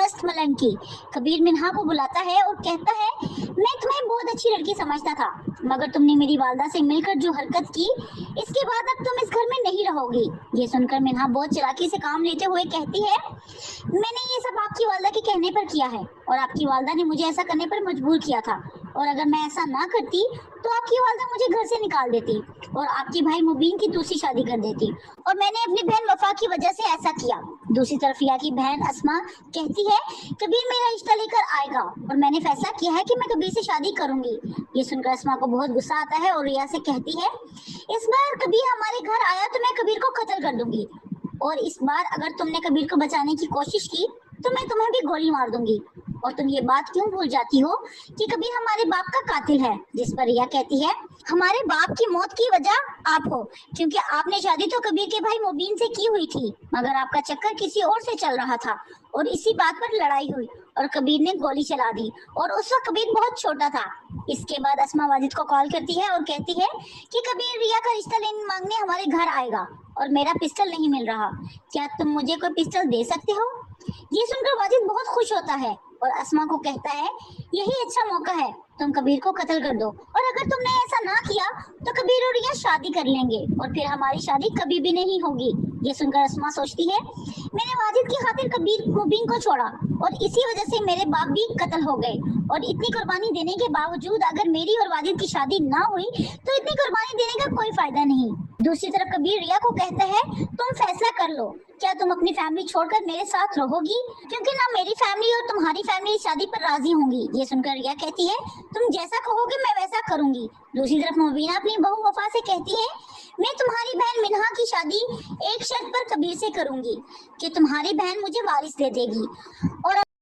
मस्त मलंग की। कबीर मिन्हा को बुलाता है और कहता है, मैं तुम्हें बहुत अच्छी लड़की समझता था, मगर तुमने मेरी वालदा से मिलकर जो हरकत की, इसके बाद अब तुम इस घर में नहीं रहोगी। ये सुनकर मिन्हा बहुत चालाकी से काम लेते हुए कहती है, मैंने ये सब आपकी वालदा के कहने पर किया है और आपकी वालदा ने मुझे ऐसा करने पर मजबूर किया था, और अगर मैं ऐसा ना करती तो आपकी वालदा मुझे घर से निकाल देती और आपके भाई मुबीन की दूसरी शादी कर देती, और मैंने अपनी बहन वफा की वजह से ऐसा किया। दूसरी तरफ रिया की बहन अस्मा कहती है, कबीर मेरा रिश्ता लेकर आएगा और मैंने फैसला किया है कि मैं कबीर से शादी करूंगी। ये सुनकर अस्मा को बहुत गुस्सा आता है और रिया से कहती है, इस बार कबीर हमारे घर आया तो मैं कबीर को कत्ल कर दूंगी, और इस बार अगर तुमने कबीर को बचाने की कोशिश की तो मैं तुम्हें भी गोली मार दूंगी। और तुम ये बात क्यों भूल जाती हो कि कबीर हमारे बाप का कातिल है। जिस पर रिया कहती है, हमारे बाप की मौत की वजह आप हो, क्योंकि आपने शादी तो कबीर के भाई मुबीन से की हुई थी, मगर आपका चक्कर किसी और से चल रहा था और इसी बात पर लड़ाई हुई और कबीर ने गोली चला दी, और उस वक्त कबीर बहुत छोटा था। इसके बाद अस्मा वाजिद को कॉल करती है और कहती है कि कबीर रिया का रिश्ता लेने मांगने हमारे घर आएगा और मेरा पिस्टल नहीं मिल रहा, क्या तुम मुझे कोई पिस्टल दे सकते हो। ये सुनकर वाजिद बहुत खुश होता है और अस्मा को कहता है, यही अच्छा मौका है, तुम कबीर को कत्ल कर दो, और अगर तुमने ऐसा ना किया तो कबीर और रिया शादी कर लेंगे और फिर हमारी शादी कभी भी नहीं होगी। ये सुनकर अस्मा सोचती है, मैंने वाजिद की खातिर कबीर मुबीन को छोड़ा और इसी वजह से मेरे बाप भी कत्ल हो गए, और इतनी कुर्बानी देने के बावजूद अगर मेरी और वाजिद की शादी ना हुई तो इतनी कुर्बानी देने का कोई फायदा नहीं। दूसरी तरफ कबीर रिया को कहता है, तुम फैसला कर लो, क्या तुम अपनी फैमिली छोड़कर मेरे साथ रहोगी, क्योंकि ना मेरी फैमिली और तुम्हारी फैमिली शादी पर राजी होंगी। ये सुनकर रिया कहती है, तुम जैसा कहोगे मैं वैसा करूंगी। दूसरी तरफ मुबीना अपनी बहू वफा से कहती है, मैं तुम्हारी बहन मिन्हा की शादी एक शर्त पर कबीर से करूंगी कि तुम्हारी बहन मुझे वारिस दे देगी, और